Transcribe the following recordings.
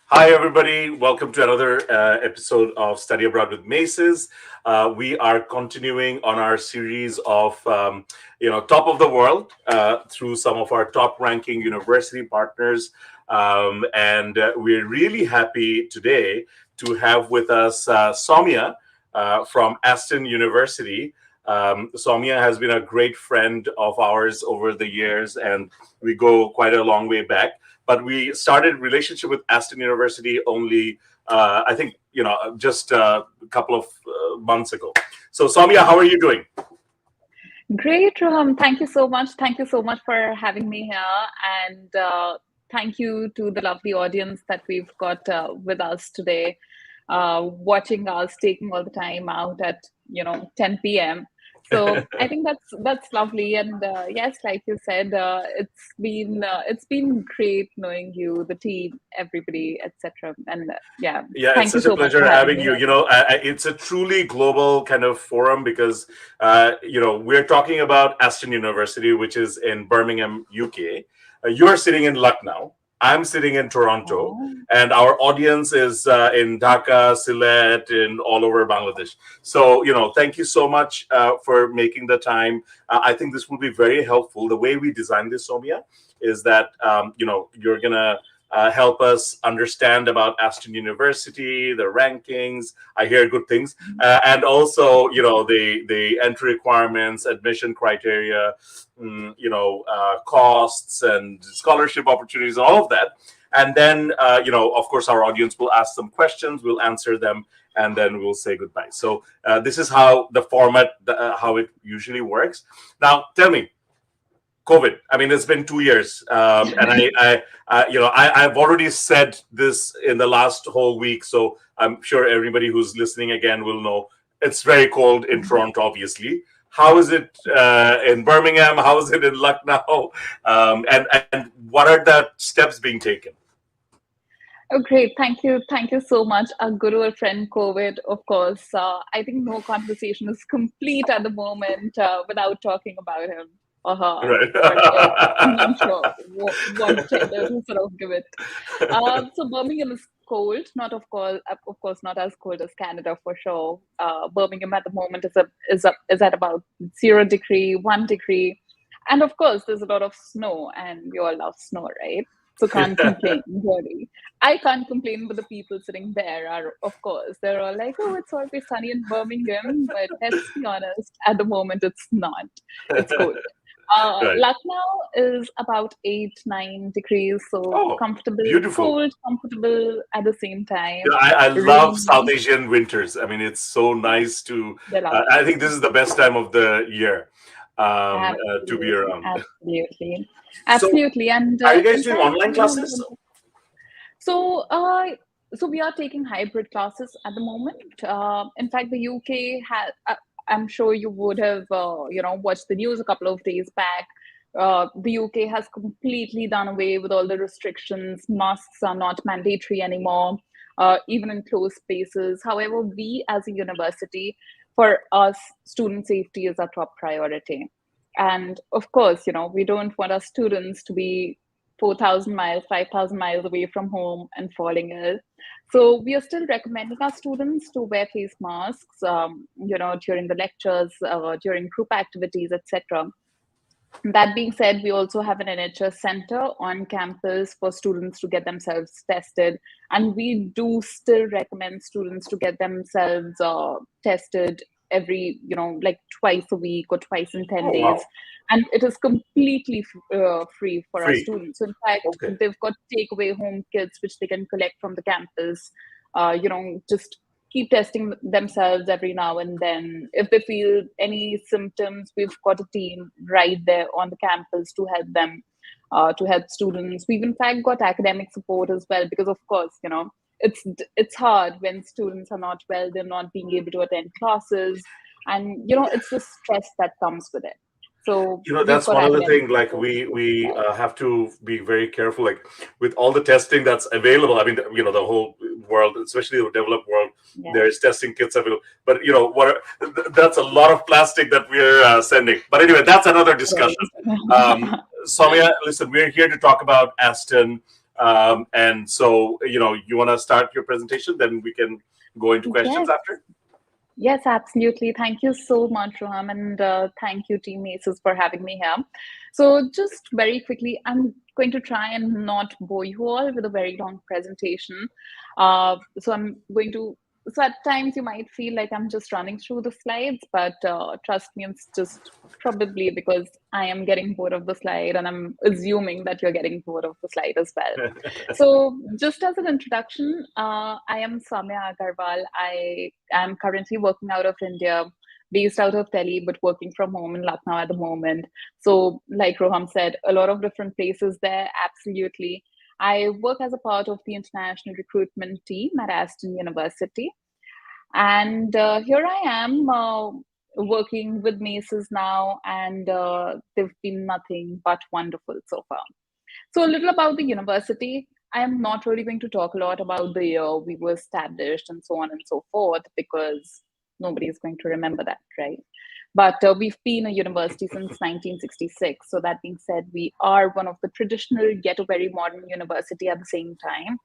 Hi, everybody. Welcome to another episode of Study Abroad with Maces. We are continuing on our series of, top of the world through some of our top-ranking university partners, and we're really happy today to have with us Soumya from Aston University. Soumya has been a great friend of ours over the years, and we go quite a long way back. But we started relationship with Aston University only, I think, just a couple of months ago. So, Soumya, how are you doing? Great, Roham. Thank you so much. Thank you so much for having me here. And thank you to the lovely audience that we've got with us today, watching us, taking all the time out at 10 p.m. So I think that's lovely. And yes, like you said, it's been great knowing you, the team, everybody, etc. And yeah, Yeah, it's thank you such a so much pleasure for having having me you. here. It's a truly global kind of forum because, we're talking about Aston University, which is in Birmingham, UK. You're sitting in Lucknow. I'm sitting in Toronto, Oh, and our audience is in Dhaka, Sylhet, and all over Bangladesh. So, thank you so much for making the time. I think this will be very helpful. The way we designed this, Somia, is that you're gonna help us understand about Aston University, the rankings. I hear good things, and also the entry requirements, admission criteria, costs and scholarship opportunities, and all of that. And then of course, our audience will ask some questions. We'll answer them, and then we'll say goodbye. So this is how the format, how it usually works. Now, tell me, COVID. I mean, it's been 2 years, and I've already said this in the last whole week, so I'm sure everybody who's listening again will know it's very cold in Toronto. Obviously, how is it in Birmingham? How is it in Lucknow? And what are the steps being taken? Oh, great. Thank you. Thank you so much. Our guru, our friend, COVID, of course. I think no conversation is complete at the moment without talking about him or her, or yeah, I'm not Right. sure what gender to sort of give it. So Birmingham is cold, not of course, not as cold as Canada for sure. Birmingham at the moment is at about 0 degree, 1 degree, and of course, there's a lot of snow, and we all love snow, right? So can't complain, really. I can't complain, but the people sitting there are, of course, they're all like, "Oh, it's always sunny in Birmingham," but let's be honest, at the moment, it's not. It's cold. Right. Lucknow is about 8, 9 degrees, so Oh, comfortable, beautiful. cold, comfortable at the same time. I love South Rainy, Asian winters. I mean, it's so nice to. they're lovely. I think this is the best time of the year to be Absolutely, around. absolutely, So, absolutely. And are you guys in doing fact, online classes? so, uh, so we are taking hybrid classes at the moment. In fact, the UK has. I'm sure you would have, watched the news a couple of days back. The UK has completely done away with all the restrictions. Masks are not mandatory anymore, even in closed spaces. However, we as a university, for us, student safety is our top priority. And of course, we don't want our students to be 4,000 miles, 5,000 miles away from home and falling ill. So we are still recommending our students to wear face masks, during the lectures, during group activities, etc. That being said, we also have an NHS center on campus for students to get themselves tested. And we do still recommend students to get themselves tested every, like twice a week or twice in 10 Oh days. wow, And it is completely free for our free. students. So in fact, Okay. they've got takeaway home kits, which they can collect from the campus. Just keep testing themselves every now and then. If they feel any symptoms, we've got a team right there on the campus to help them, to help students. We've in fact got academic support as well, because of course, it's hard when students are not well, they're not being able to attend classes, and it's the stress that comes with it. So we've That's got one of the academic thing. Like support as we well. have to be very careful. Like with all the testing that's available. I mean, the whole world, especially the developed world, Yeah. there is testing kits available. But that's a lot of plastic that we're sending. But anyway, that's another discussion. Right. Um, Soumya, listen, we're here to talk about Aston. And so, you want to start your presentation, then we can go into questions Yes. after. Yes, absolutely. Thank you so much, Roham, and thank you, Team Aces, for having me here. So, just very quickly, I'm going to try and not bore you all with a very long presentation. So, I'm going to. So, at times you might feel like I'm just running through the slides, but trust me, it's just probably because I am getting bored of the slide, and I'm assuming that you're getting bored of the slide as well. So, just as an introduction, I am Samya Agarwal. I am currently working out of India, based out of Delhi, but working from home in Lucknow at the moment. So, like Roham said, a lot of different places there, absolutely. I work as a part of the international recruitment team at Aston University. And here I am working with Maces now, and they've been nothing but wonderful so far. So, a little about the university. I am not really going to talk a lot about the year we were established and so on and so forth because nobody is going to remember that, right? But we've been a university since 1966. So, that being said, we are one of the traditional yet a very modern university at the same time.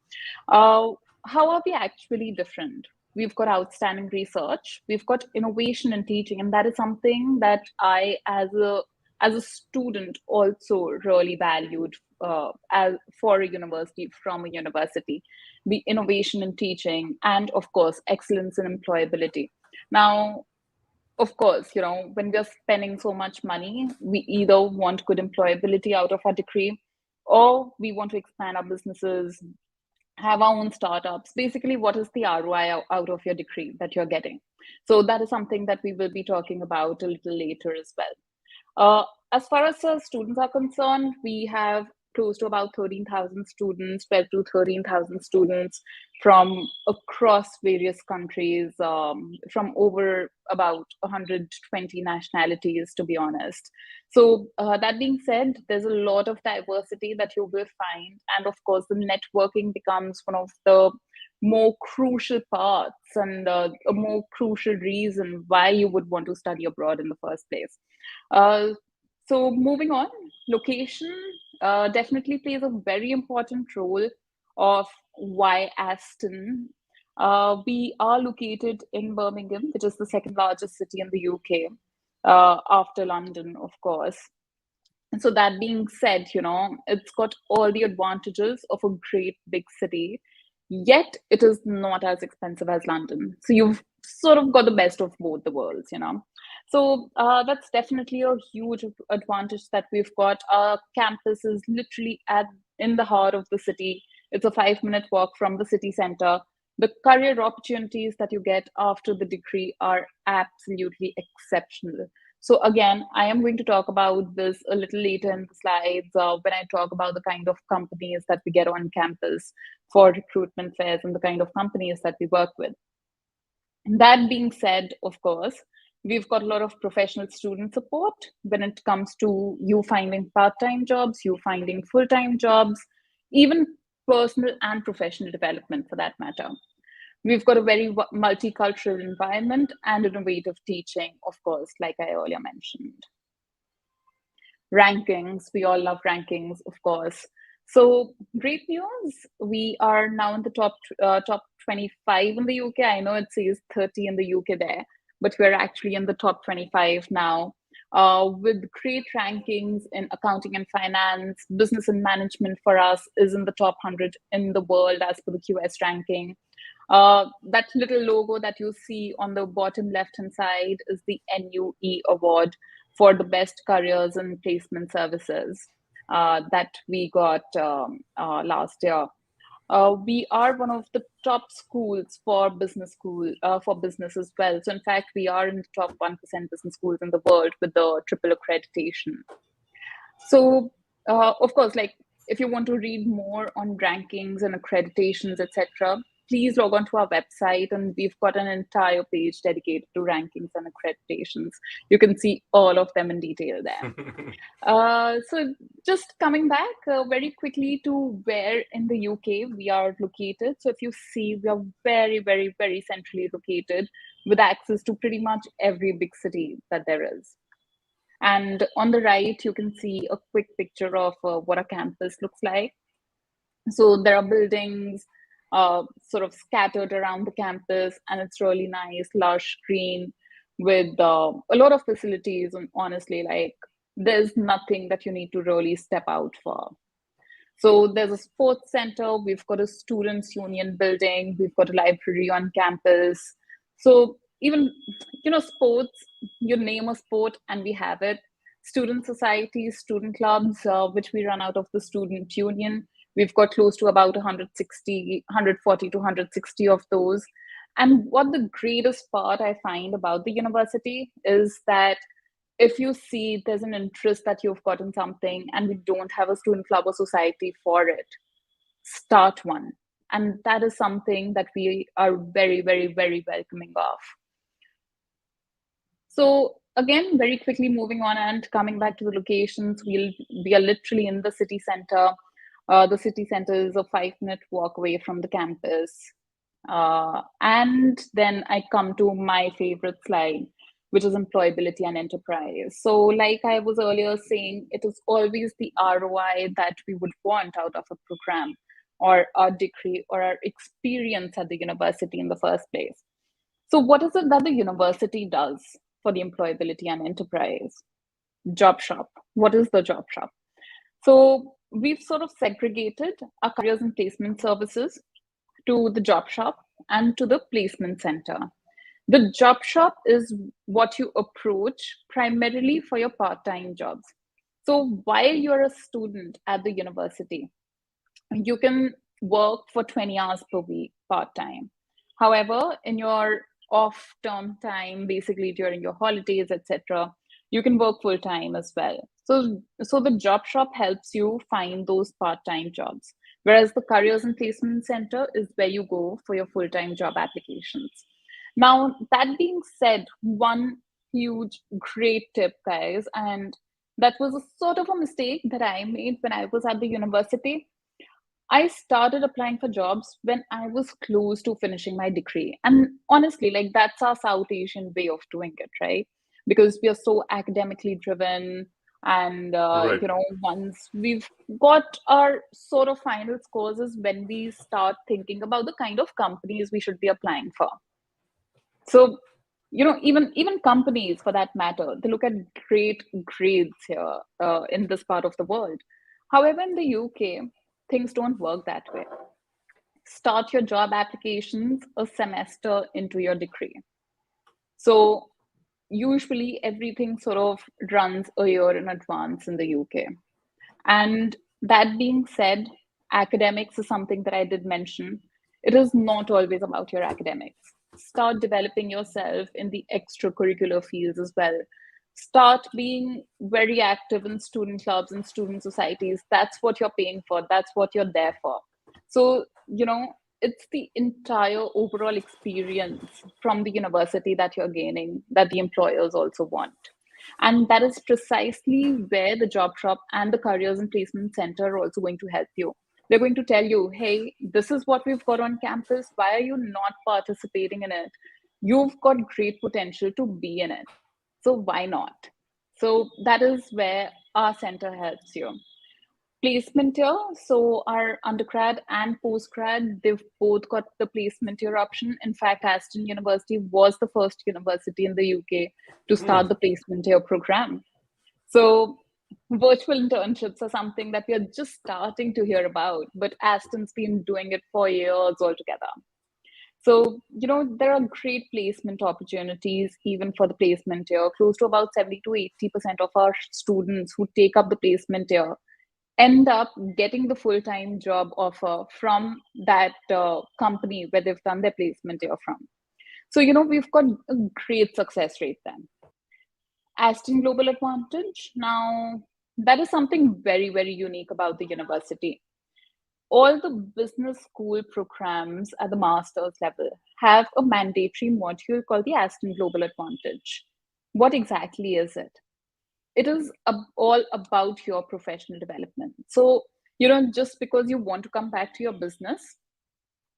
Uh, how are we actually different? We've got outstanding research, we've got innovation in teaching, and that is something that I, as a student, also really valued as for a university from a university, the innovation in teaching, and of course, excellence in employability. Now, of course, when we're spending so much money, we either want good employability out of our degree, or we want to expand our businesses, have our own startups. Basically, what is the ROI out of your degree that you're getting? So that is something that we will be talking about a little later as well. As far as students are concerned, we have close to about 13,000 students, 12 to 13,000 students from across various countries, from over about 120 nationalities, to be honest. So, that being said, there's a lot of diversity that you will find. And of course, the networking becomes one of the more crucial parts and a more crucial reason why you would want to study abroad in the first place. Uh, so moving on, location definitely plays a very important role of why Aston. We are located in Birmingham, which is the second largest city in the UK, after London, of course. And so that being said, it's got all the advantages of a great big city, yet it is not as expensive as London. So you've sort of got the best of both the worlds. So that's definitely a huge advantage that we've got. Our campus is literally at in the heart of the city. It's a 5-minute walk from the city center. The career opportunities that you get after the degree are absolutely exceptional. So again, I am going to talk about this a little later in the slides when I talk about the kind of companies that we get on campus for recruitment fairs and the kind of companies that we work with. That being said, of course, we've got a lot of professional student support when it comes to you finding part-time jobs, you finding full-time jobs, even personal and professional development for that matter. We've got a very multicultural environment and innovative teaching, of course, like I earlier mentioned. Rankings, we all love rankings, of course. So great news, we are now in the top 25 in the UK. I know it says 30 in the UK there, but we're actually in the top 25 now, with great rankings in accounting and finance. Business and management for us is in the top 100 in the world as per the QS ranking. That little logo that you see on the bottom left hand side is the NUE award for the best careers and placement services that we got last year. We are one of the top schools for for business as well. So in fact, we are in the top 1% business schools in the world with the triple accreditation. So of course, like if you want to read more on rankings and accreditations, etc., please log on to our website, and we've got an entire page dedicated to rankings and accreditations. You can see all of them in detail there. So just coming back very quickly to where in the UK we are located. So if you see, we are very, very, very centrally located with access to pretty much every big city that there is. And on the right, you can see a quick picture of what a campus looks like. So there are buildings sort of scattered around the campus, and it's really nice, lush green, with a lot of facilities. And honestly, like, there's nothing that you need to really step out for. So there's a sports center, we've got a students' union building, we've got a library on campus. So even, sports, you name a sport and we have it. Student societies, student clubs, which we run out of the student union. We've got close to about 160, 140 to 160 of those. And what the greatest part I find about the university is that if you see there's an interest that you've got in something and we don't have a student club or society for it, start one. And that is something that we are very, very, very welcoming of. So again, very quickly moving on and coming back to the locations, we are literally in the city center. The city center is a 5-minute walk away from the campus. And then I come to my favorite slide, which is employability and enterprise. So like I was earlier saying, it is always the ROI that we would want out of a program or our degree or our experience at the university in the first place. So what is it that the university does for the employability and enterprise? Job shop. What is the job shop? So we've sort of segregated our careers and placement services to the job shop and to the placement center. The job shop is what you approach primarily for your part-time jobs. So while you're a student at the university, you can work for 20 hours per week part-time. However, in your off term time, basically during your holidays, etc., you can work full-time as well. So the job shop helps you find those part-time jobs, whereas the careers and placement center is where you go for your full-time job applications. Now, that being said, one huge great tip, guys, and that was a sort of a mistake that I made when I was at the university. I started applying for jobs when I was close to finishing my degree. And honestly, like, that's our South Asian way of doing it, right? Because we are so academically driven. And, Right. once we've got our sort of final scores is when we start thinking about the kind of companies we should be applying for. So, even companies for that matter, they look at great grades here in this part of the world. However, in the UK, things don't work that way. Start your job applications a semester into your degree. So usually everything sort of runs a year in advance in the UK. And that being said, academics is something that I did mention. It is not always about your academics. Start developing yourself in the extracurricular fields as well. Start being very active in student clubs and student societies. That's what you're paying for, that's what you're there for. So, it's the entire overall experience from the university that you're gaining that the employers also want. And that is precisely where the job shop and the careers and placement center are also going to help you. They're going to tell you, hey, this is what we've got on campus. Why are you not participating in it? You've got great potential to be in it. So why not? So that is where our center helps you. Placement year. So our undergrad and postgrad, they've both got the placement year option. In fact, Aston University was the first university in the UK to start the placement year program. So virtual internships are something that we are just starting to hear about, but Aston's been doing it for years altogether. So, there are great placement opportunities even for the placement year. Close to about 70 to 80% of our students who take up the placement year end up getting the full-time job offer from that company where they've done their placement year from. So, we've got a great success rate then. Aston Global Advantage. Now, that is something very, very unique about the university. All the business school programs at the master's level have a mandatory module called the Aston Global Advantage. What exactly is it? It is all about your professional development. So, just because you want to come back to your business,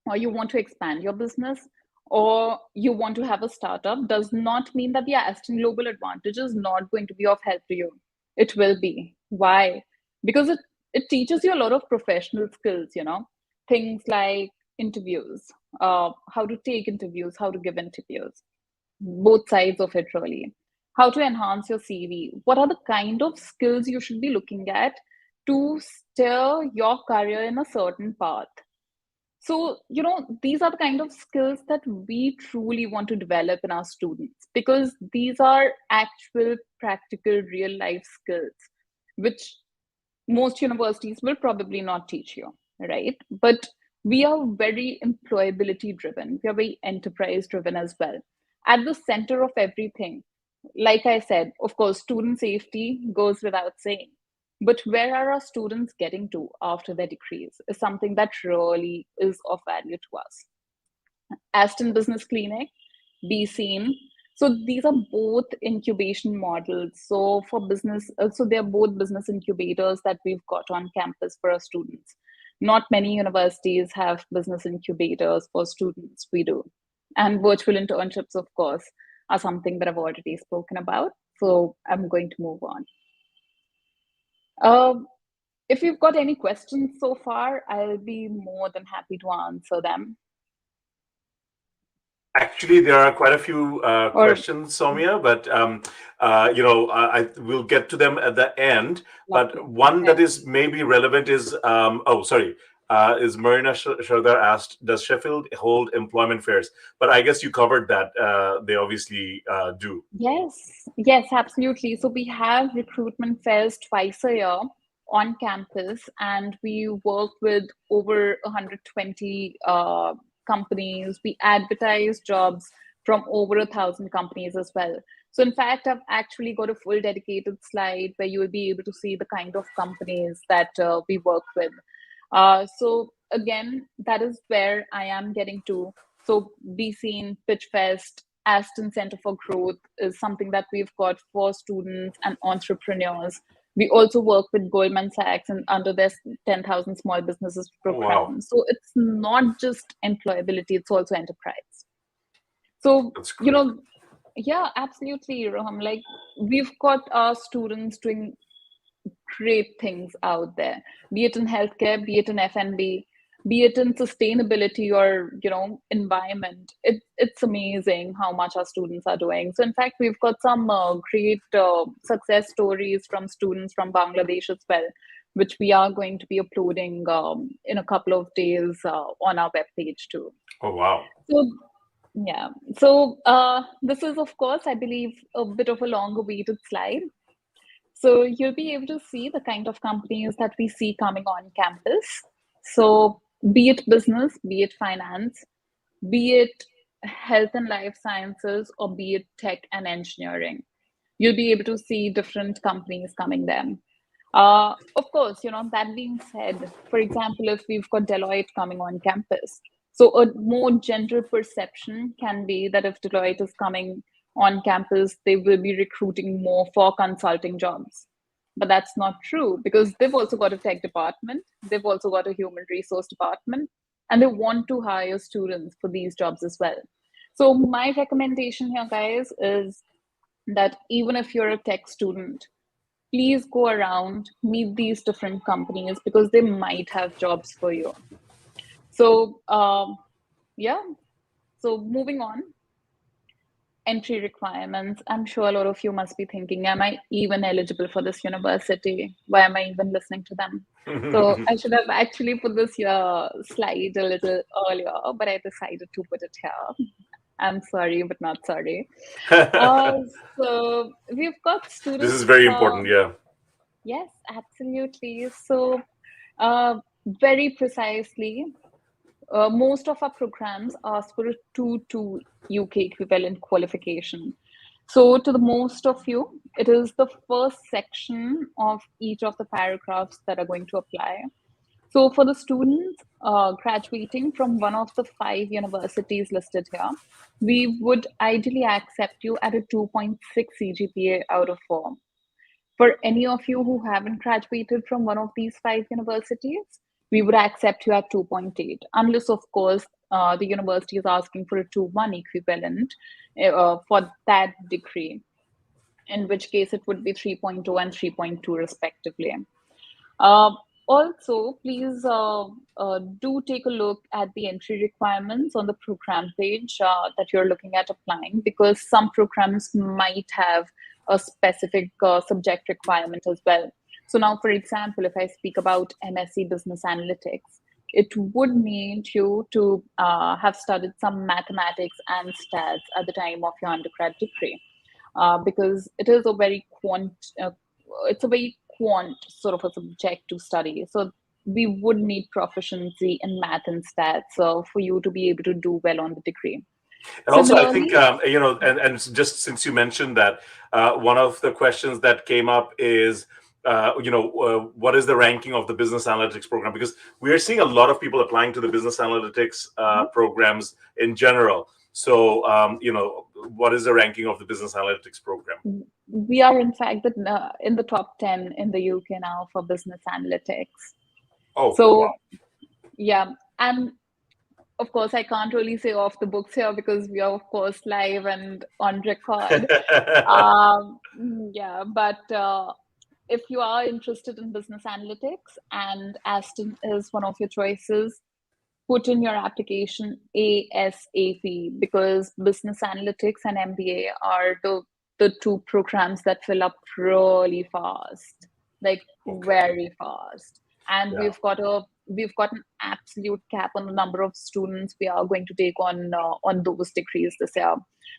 or you want to expand your business, or you want to have a startup, does not mean that the Aston Global Advantage is not going to be of help to you. It will be. Why? Because it it teaches you a lot of professional skills, things like interviews, how to take interviews, how to give interviews, both sides of it really. How to enhance your CV. What are the kind of skills you should be looking at to steer your career in a certain path? So, these are the kind of skills that we truly want to develop in our students because these are actual, practical, real life skills, which most universities will probably not teach you, right? But we are very employability driven, we are very enterprise driven as well. At the center of everything, like I said, of course, student safety goes without saying. But where are our students getting to after their degrees is something that really is of value to us. Aston Business Clinic, Be Seen. So these are both incubation models. So for business, so they're both business incubators that we've got on campus for our students. Not many universities have business incubators for students. We do. And virtual internships, of course, are something that I've already spoken about. So I'm going to move on. If you've got any questions so far, I'll be more than happy to answer them. Actually, there are quite a few Or questions, Soumya, but I will get to them at the end. But lovely. one that Okay. is maybe relevant is is Marina Shardar asked, "Does Sheffield hold employment fairs?" But I guess you covered that. They obviously do. Yes, absolutely. So we have recruitment fairs twice a year on campus, and we work with over 120 companies. We advertise jobs from over 1,000 companies as well. So in fact, I've actually got a full dedicated slide where you will be able to see the kind of companies that we work with. So again, that is where I am getting to. So Be Seen, Pitch Fest, Aston Center for Growth is something that we've got for students and entrepreneurs. We also work with Goldman Sachs and under their 10,000 small businesses Oh, wow, program. So it's not just employability, it's also enterprise. So, that's great. yeah, absolutely, Roham. Like we've got our students doing great things out there, be it in healthcare, be it in F&B, be it in sustainability or environment. It's amazing how much our students are doing. So in fact, we've got some great success stories from students from Bangladesh as well, which we are going to be uploading in a couple of days on our webpage too. Oh, wow. So yeah, so this is of course, I believe, a bit of a long awaited slide. So you'll be able to see the kind of companies that we see coming on campus. So be it business, be it finance, be it health and life sciences, or be it tech and engineering, you'll be able to see different companies coming there. Of course, that being said, for example, if we've got Deloitte coming on campus, so a more general perception can be that if Deloitte is coming on campus, they will be recruiting more for consulting jobs. But that's not true because they've also got a tech department, they've also got a human resource department, and they want to hire students for these jobs as well. So, my recommendation here, guys, is that even if you're a tech student, please go around, meet these different companies because they might have jobs for you. So, yeah. So, moving on, entry requirements. I'm sure a lot of you must be thinking, am I even eligible for this university? Why am I even listening to them? So, I should have actually put this slide a little earlier, but I decided to put it here. I'm sorry, but not sorry. Uh, so, we've got This is students. very important. Yeah. Yes, absolutely. So, very precisely, most of our programs ask for a 2-2 UK equivalent qualification. So, to the most of you, it is the first section of each of the paragraphs that are going to apply. So, for the students graduating from one of the 5 universities listed here, we would ideally accept you at a 2.6 CGPA out of 4. For any of you who haven't graduated from one of these 5 universities, we would accept you at 2.8, unless, of course, the university is asking for a 2:1 equivalent for that degree, in which case it would be 3.2 and 3.2 respectively. Uh, Also, please do take a look at the entry requirements on the program page that you're looking at applying, because some programs might have a specific subject requirement as well. So now, for example, if I speak about MSc Business Analytics, it would need you to have studied some mathematics and stats at the time of your undergrad degree, because it is a very it's a very quant sort of a subject to study. So we would need proficiency in math and stats for you to be able to do well on the degree. And also, I think, Similarly, and just since you mentioned that, one of the questions that came up is, what is the ranking of the business analytics program? Because we are seeing a lot of people applying to the business analytics programs in general. So, what is the ranking of the business analytics program? we are in fact in the top 10 in the UK now for business analytics. Oh, So, wow. yeah. And of course, I can't really say off the books here because we are, of course, live and on record. Yeah, but if you are interested in business analytics and Aston is one of your choices, put in your application ASAP, because business analytics and MBA are the two programs that fill up really fast, like very fast. And Yeah. we've got an absolute cap on the number of students we are going to take on those degrees this year.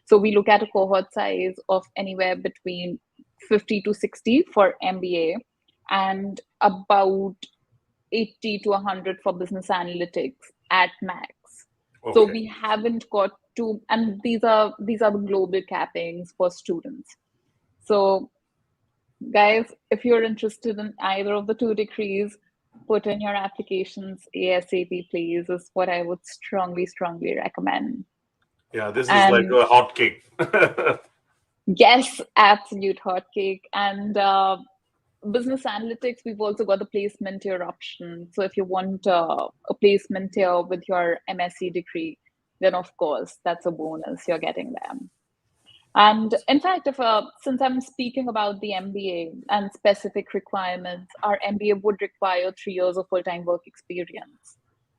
So we look at a cohort size of anywhere between 50 to 60 for MBA, and about 80 to 100 for business analytics at max. So Okay. we haven't got to, and these are the global cappings for students. So guys, if you're interested in either of the two degrees, put in your applications ASAP, please, is what I would strongly recommend. Yeah, this is like And a hot cake. yes, absolute hotcake. And business analytics, we've also got the placement year option. So if you want a placement year with your MSc degree, then of course that's a bonus. You're getting them. And in fact, if since I'm speaking about the MBA and specific requirements, our MBA would require 3 years of full-time work experience.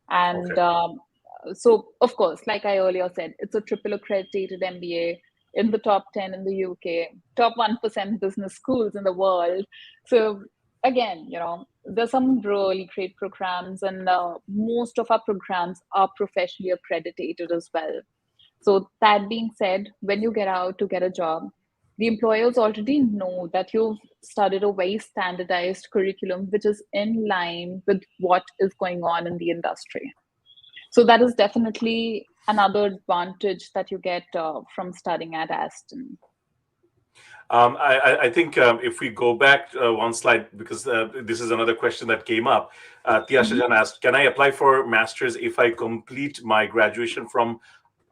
And Okay. so, of course, like I earlier said, it's a triple accredited MBA in the top 10 in the UK, top 1% business schools in the world. So again, there's some really great programs, and most of our programs are professionally accredited as well. So that being said, when you get out to get a job, the employers already know that you've studied a very standardized curriculum, which is in line with what is going on in the industry. So that is definitely another advantage that you get from studying at Aston. I think if we go back one slide, because this is another question that came up. Tia Mhm. Shajan asked, can I apply for master's if I complete my graduation from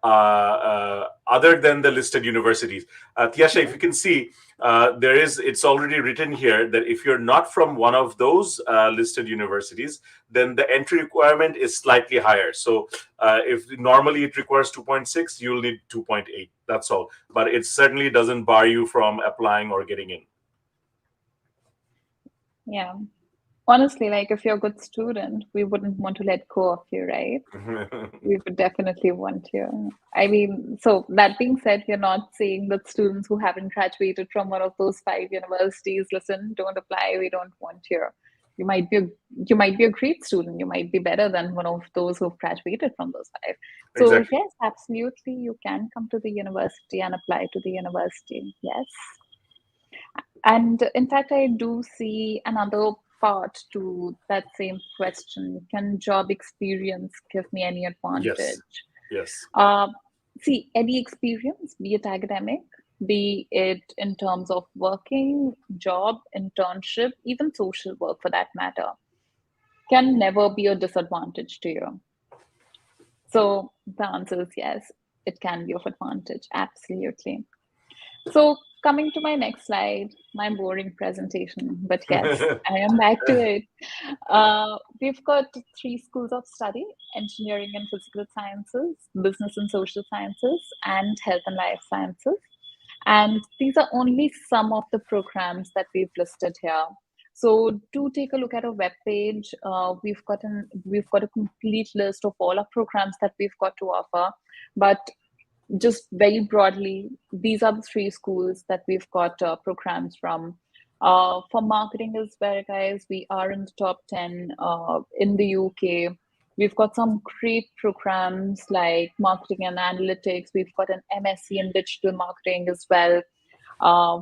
other than the listed universities? Tiasha, if you can see, it's already written here that if you're not from one of those listed universities, then the entry requirement is slightly higher. So if normally it requires 2.6, you'll need 2.8. That's all. But it certainly doesn't bar you from applying or getting in. Yeah. Honestly, like if you're a good student, we wouldn't want to let go of you, right? We would definitely want you. I mean, so that being said, you're not saying that students who haven't graduated from one of those 5 universities, listen, don't apply, we don't want you. You might be a, you might be a great student. You might be better than one of those who've graduated from those five. So Exactly. yes, absolutely, you can come to the university and apply to the university. Yes. And in fact, I do see another part to that same question. Can job experience give me any Yes. advantage? Yes. Uh, See, any experience, be it academic, be it in terms of working, job, internship, even social work for that matter, can never be a disadvantage to you. So the answer is yes, it can be of advantage, absolutely. So coming to my next slide, my boring presentation, but yes, I am back to it. We've got three schools of study: engineering and physical sciences, business and social sciences, and health and life sciences. And these are only some of the programs that we've listed here. So do take a look at our webpage. We've got a complete list of all our programs that we've got to offer. But just very broadly, these are the three schools that we've got programs from. For marketing as well, guys, we are in the top 10 in the UK. We've got some great programs like marketing and analytics. We've got an MSc in digital marketing as well.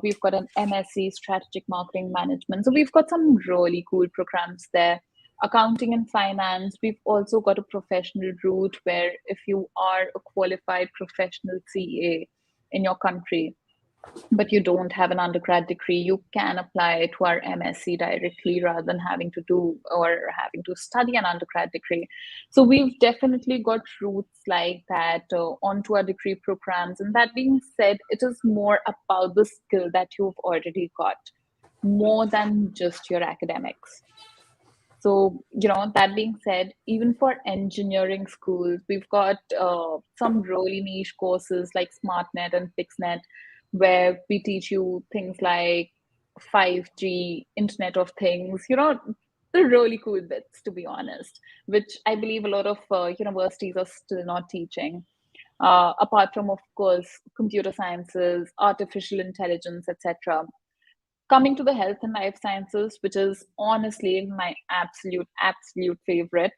We've got an MSc strategic marketing management. So we've got some really cool programs there. Accounting and finance, we've also got a professional route where if you are a qualified professional CA in your country, but you don't have an undergrad degree, you can apply to our MSc directly rather than having to do or having to study an undergrad degree. So we've definitely got routes like that onto our degree programs. And that being said, it is more about the skill that you've already got, more than just your academics. So, that being said, even for engineering schools, we've got some really niche courses like SmartNet and FixNet, where we teach you things like 5G, Internet of Things, the really cool bits, to be honest, which I believe a lot of universities are still not teaching. Apart from, of course, computer sciences, artificial intelligence, etc. Coming to the health and life sciences, which is honestly my absolute favorite.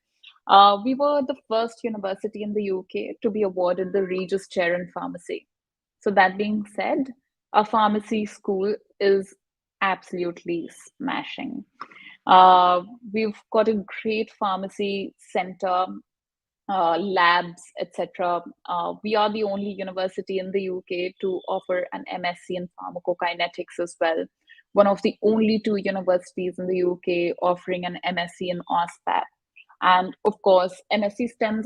We were the first university in the UK to be awarded the Regis Chair in Pharmacy. So that being said, a pharmacy school is absolutely smashing. We've got a great pharmacy center, labs, etc. We are the only university in the UK to offer an MSc in pharmacokinetics as well. One of the only two universities in the UK offering an MSc in OSPAP. And of course, MSc stem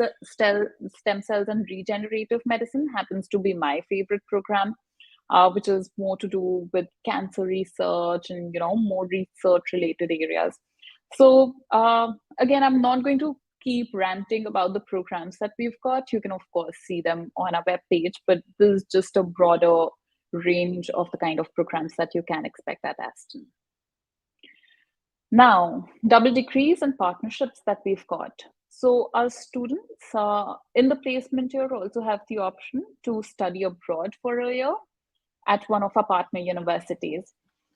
cells and regenerative medicine happens to be my favorite program, which is more to do with cancer research and more research related areas. So again, I'm not going to keep ranting about the programs that we've got. You can of course see them on our webpage, but this is just a broader range of the kind of programs that you can expect at Aston. Now, double degrees and partnerships that we've got. So our students in the placement year also have the option to study abroad for a year at one of our partner universities.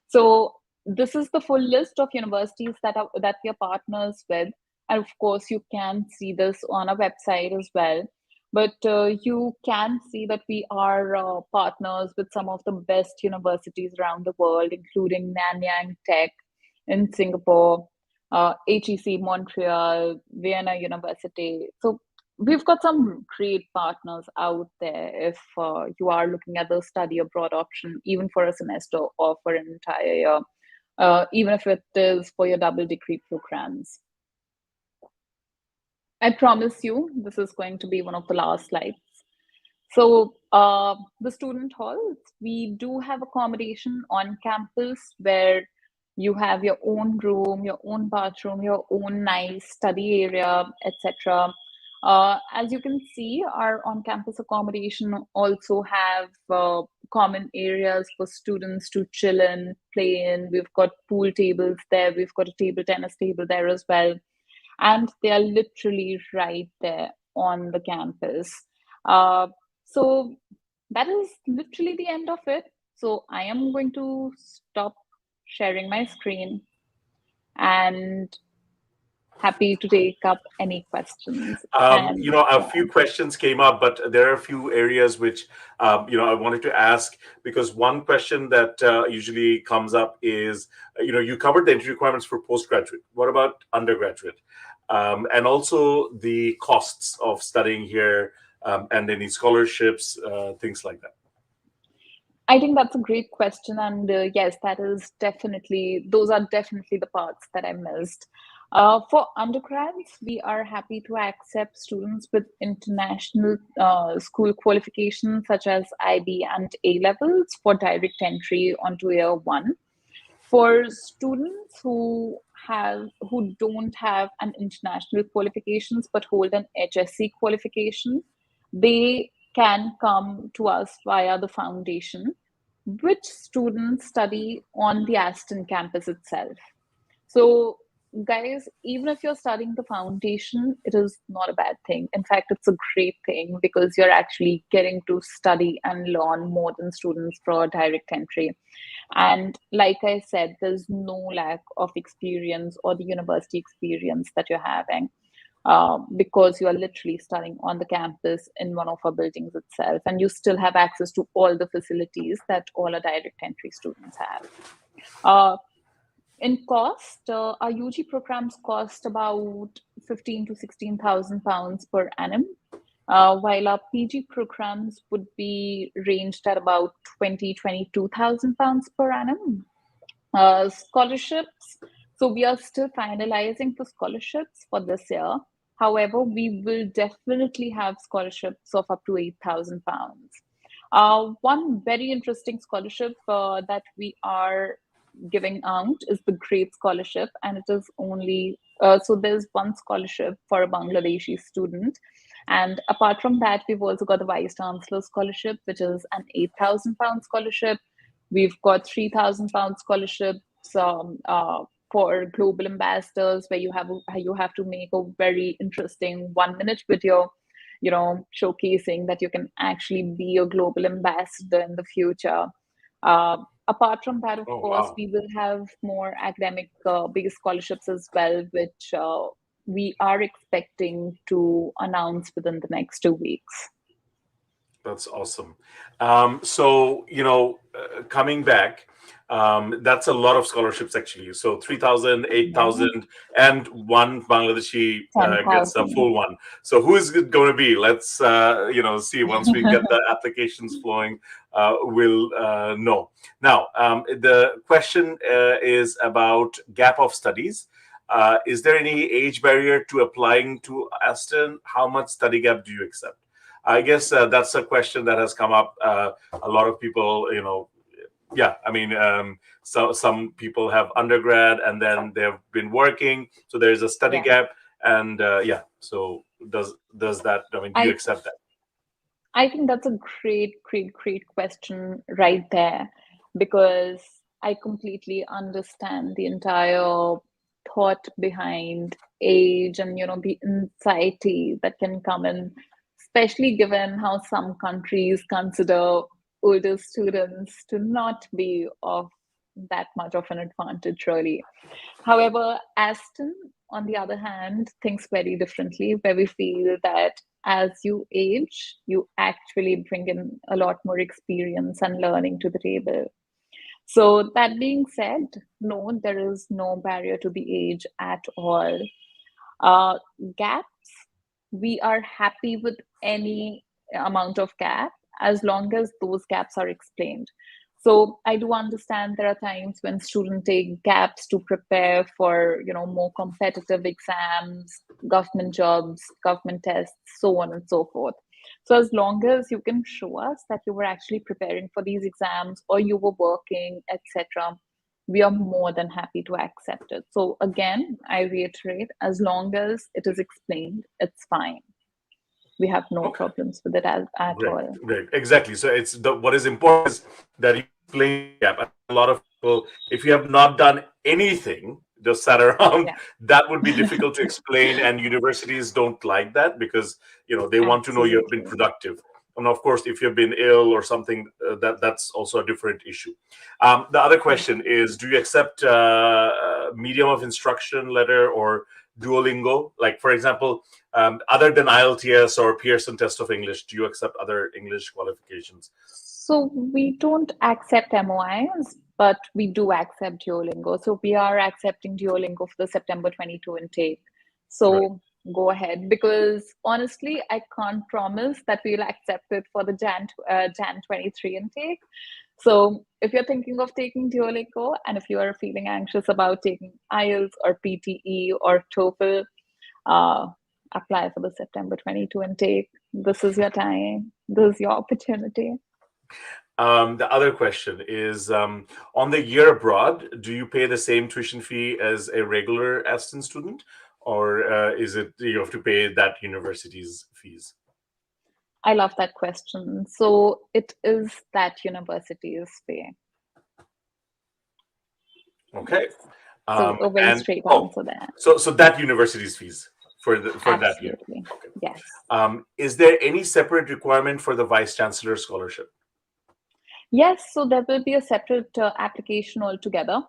So this is the full list of universities that we are partners with. And of course, you can see this on our website as well. But you can see that we are partners with some of the best universities around the world, including Nanyang Tech in Singapore, HEC Montreal, Vienna University. So we've got some great partners out there if you are looking at the study abroad option, even for a semester or for an entire year, even if it is for your double degree programs. I promise you, this is going to be one of the last slides. So the student halls, we do have accommodation on campus where you have your own room, your own bathroom, your own nice study area, etc. As you can see, our on-campus accommodation also have common areas for students to chill in, play in. We've got pool tables there. We've got a table tennis table there as well. And they are literally right there on the campus. So that is literally the end of it. So I am going to stop sharing my screen and happy to take up any questions. A few questions came up, but there are a few areas which I wanted to ask, because one question that usually comes up is, you covered the entry requirements for postgraduate. What about undergraduate? And also the costs of studying here, and any scholarships, things like that. I think that's a great question. And yes, those are definitely the parts that I missed. For undergrads, we are happy to accept students with international school qualifications such as IB and A levels for direct entry onto year one. For students who don't have an international qualifications but hold an HSC qualification, they can come to us via the foundation, which students study on the Aston campus itself. So, guys, even if you're studying the foundation, it is not a bad thing. In fact, it's a great thing because you're actually getting to study and learn more than students for direct entry. And like I said, there's no lack of experience or the university experience that you're having, because you are literally studying on the campus in one of our buildings itself, and you still have access to all the facilities that all our direct entry students have. Uh, in cost, our UG programs cost about 15 to 16,000 pounds per annum, while our PG programs would be ranged at about 22,000 pounds per annum. Scholarships. So we are still finalizing the scholarships for this year. However, we will definitely have scholarships of up to £8,000. One very interesting scholarship that we are giving out is the Great Scholarship, and it is only so there's one scholarship for a Bangladeshi student. And apart from that, we've also got the Vice Chancellor Scholarship, which is an £8,000 scholarship. We've got £3,000 scholarships for global ambassadors, where you have to make a very interesting 1 minute video, showcasing that you can actually be a global ambassador in the future. Apart from that, of Oh, course, wow. we will have more academic based scholarships as well, which we are expecting to announce within the next 2 weeks. That's awesome. So, coming back, that's a lot of scholarships actually. So 3,000, eight Yeah, thousand, and one Bangladeshi gets a 10,000. full one. So who is it going to be? Let's, see once we get the applications flowing, we'll know. Now, the question is about gap of studies. Is there any age barrier to applying to Aston? How much study gap do you accept? I guess that's a question that has come up. A lot of people, yeah. I mean, so some people have undergrad and then they've been working, so there's a study Yeah. gap, and yeah. So does that? I mean, do you I accept that? I think that's a great, great, great question right there, because I completely understand the entire thought behind age and the anxiety that can come in, especially given how some countries consider older students to not be of that much of an advantage, really. However, Aston, on the other hand, thinks very differently, where we feel that as you age, you actually bring in a lot more experience and learning to the table. So, that being said, no, there is no barrier to the age at all. Uh, Gaps, we are happy with any amount of gap as long as those gaps are explained. So I do understand there are times when students take gaps to prepare for more competitive exams, government jobs, government tests, so on and so forth. So as long as you can show us that you were actually preparing for these exams or you were working, etc., we are more than happy to accept it. So again, I reiterate, as long as it is explained, it's fine. We have no Okay. problems with it at Great, all. great, exactly. So it's what is important is that you explain the gap. I think a lot of people, if you have not done anything, just sat around, Yeah, that would be difficult to explain, and universities don't like that because they want to know you have been absolutely. productive. And of course, if you've been ill or something, that's also a different issue. The other Yeah. question is: do you accept medium of instruction letter or Duolingo? Like, for example, other than IELTS or Pearson Test of English, do you accept other English qualifications? So we don't accept MOIs, but we do accept Duolingo. So we are accepting Duolingo for the September 22 intake. Right. So go ahead, because honestly, I can't promise that we'll accept it for the Jan 23 intake. So if you're thinking of taking Duolingo, and if you are feeling anxious about taking IELTS or PTE or TOEFL, uh, apply for the September 22 intake. This is your time. This is your opportunity. The other question is on the year abroad, do you pay the same tuition fee as a regular Aston student, or is it you have to pay that university's fees? I love that question. So it is that university's fee. Okay. So a very And straight answer there. so that university's fees for that year. Absolutely. Okay. Yes. Is there any separate requirement for the vice chancellor scholarship? Yes, so there will be a separate application altogether.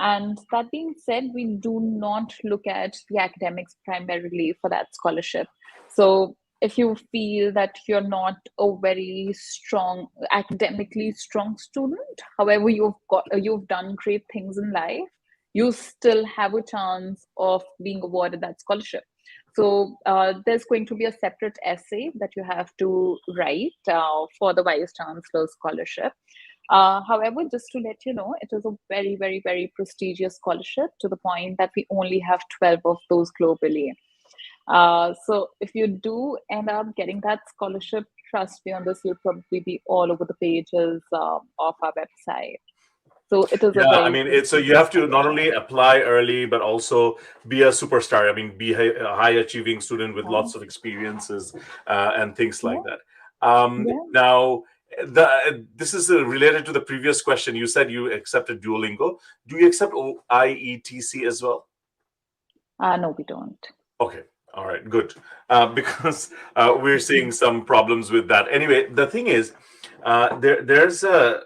And that being said, we do not look at the academics primarily for that scholarship. So if you feel that you're not a very strong, academically strong student, however, you've done great things in life, you still have a chance of being awarded that scholarship. So there's going to be a separate essay that you have to write for the Vice Chancellor Scholarship. However, just to let you know, it is a very, very, very prestigious scholarship to the point that we only have 12 of those globally. So if you do end up getting that scholarship, trust me on this, you'll probably be all over the pages of our website. So it is a Yeah, I very mean, it's so you prestigious have to not scholarship. only apply early, but also be a superstar. I mean, be a high achieving student with Yeah, lots of experiences and things like yeah, that. yeah. Now, this is related to the previous question. You said you accepted Duolingo. Do you accept IETC as well? No, we don't. Okay. All right. Good. Because we're seeing some problems with that. Anyway, the thing is, there's a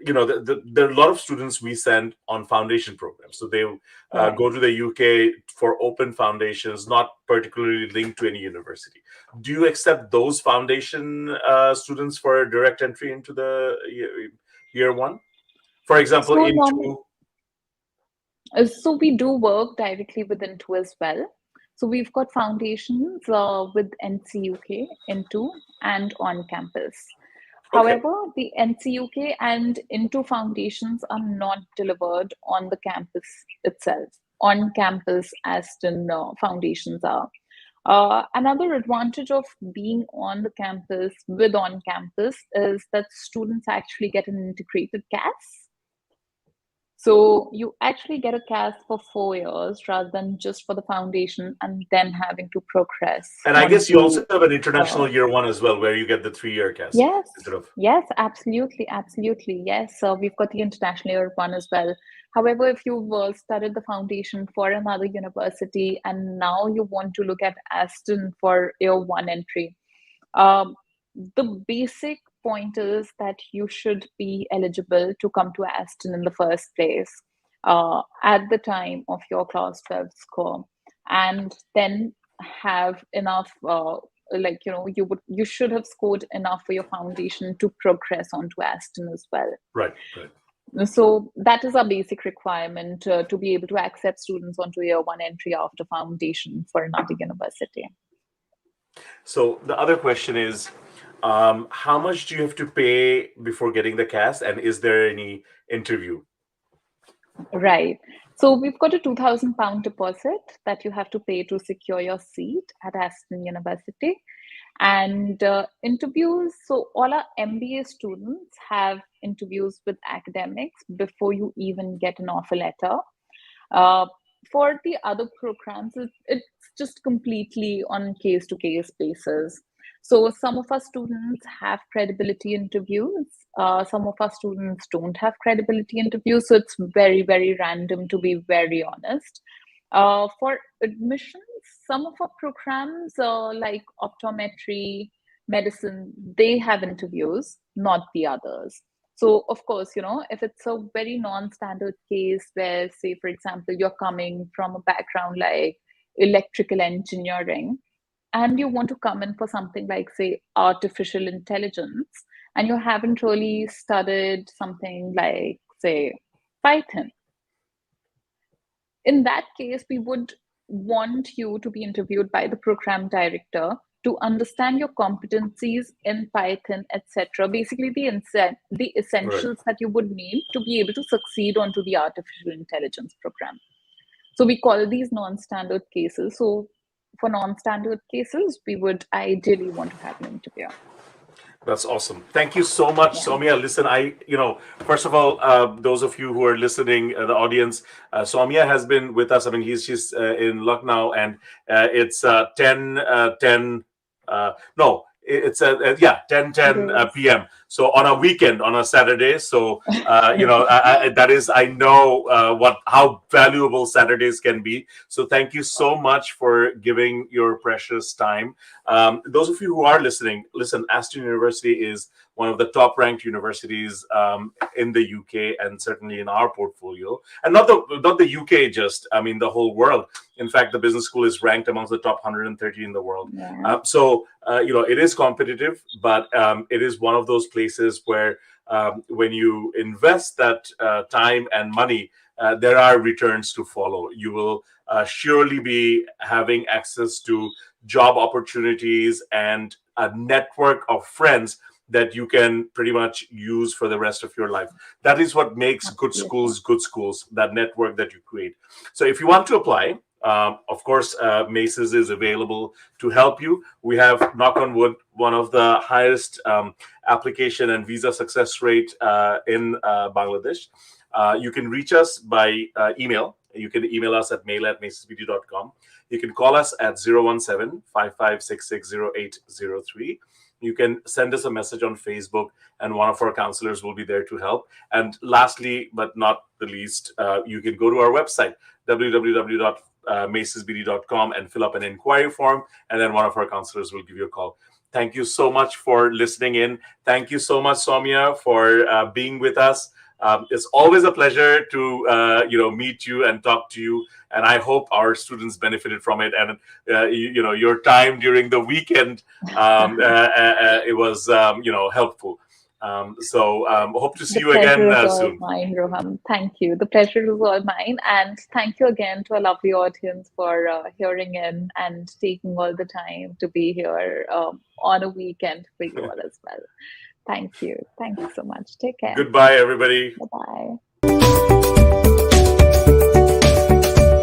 there are a lot of students we send on foundation programs. So they Right. go to the UK for open foundations, not particularly linked to any university. Do you accept those foundation students for direct entry into the year one? For example, So normal. into So we do work directly with Into as well. So we've got foundations with NCUK, Into, and on campus. okay. However, the NCUK and Into foundations are not delivered on the campus itself. On campus, Aston foundations are. Another advantage of being on the campus with on campus is that students actually get an integrated CAS. So you actually get a CAS for 4 years rather than just for the foundation and then having to progress And I guess you also onto have an international uh, year one as well, where you get the 3 year CAS yes, instead of. yes, absolutely, absolutely. Yes, so we've got the international year one as well. However, if you've studied the foundation for another university and now you want to look at Aston for year one entry, um, the basic point is that you should be eligible to come to Aston in the first place at the time of your class 12 score, and then have enough. You should have scored enough for your foundation to progress onto Aston as well. Right, right. So that is our basic requirement to be able to accept students onto year one entry after foundation for another university. So the other question is, how much do you have to pay before getting the CAS, and is there any interview? Right. So we've got a £2,000 deposit that you have to pay to secure your seat at Aston University. And interviews, so all our MBA students have interviews with academics before you even get an offer letter. Uh, for the other programs, it's just completely on case to case basis. So some of our students have credibility interviews. Some of our students don't have credibility interviews. So it's very, very random, to be very honest. For admissions, some of our programs, like optometry, medicine, they have interviews, not the others. So, of course, if it's a very non-standard case where, say, for example, you're coming from a background like electrical engineering, and you want to come in for something like, say, artificial intelligence, and you haven't really studied something like, say, Python, in that case, we would want you to be interviewed by the program director to understand your competencies in Python, etc. Basically, the Right. essentials that you would need to be able to succeed onto the artificial intelligence program. So we call these non-standard cases. So for non-standard cases, we would ideally want to have an interview. That's awesome. Thank you so much, Yeah. Soumya. Listen, first of all, those of you who are listening, the audience, Soumya has been with us. I mean, she's in Lucknow, and it's 10, 10, no, it's yeah, 10, It 10 is. p.m. So on a weekend, on a Saturday. So that is, I know what how valuable Saturdays can be. So thank you so much for giving your precious time. Those of you who are listening, listen. Aston University is one of the top ranked universities in the UK, and certainly in our portfolio, and not the UK, just I mean the whole world. In fact, the business school is ranked amongst the top 130 in the world. Yeah, It is competitive, but it is one of those places where when you invest that time and money, there are returns to follow. You will surely be having access to job opportunities and a network of friends that you can pretty much use for the rest of your life. That is what makes absolutely. good schools, that network that you create. So if you want to apply, of course, Maces is available to help you. We have, knock on wood, one of the highest application and visa success rate in Bangladesh. You can reach us by email. You can email us at mail@macesbd.com. You can call us at 017-5566-0803. You can send us a message on Facebook, and one of our counselors will be there to help. And lastly, but not the least, you can go to our website, www.macesbd.com, and fill up an inquiry form, and then one of our counselors will give you a call. Thank you so much for listening in. Thank you so much, Soumya, for being with us. It's always a pleasure to meet you and talk to you, and I hope our students benefited from it. And your time during the weekend, it was helpful. Hope to see The you pleasure again is all soon. mine, Roham. Thank you. The pleasure is all mine. And thank you again to a lovely audience for hearing in and taking all the time to be here on a weekend for you all as well. Thank you. Thank you so much. Take care. Goodbye, everybody. Bye bye.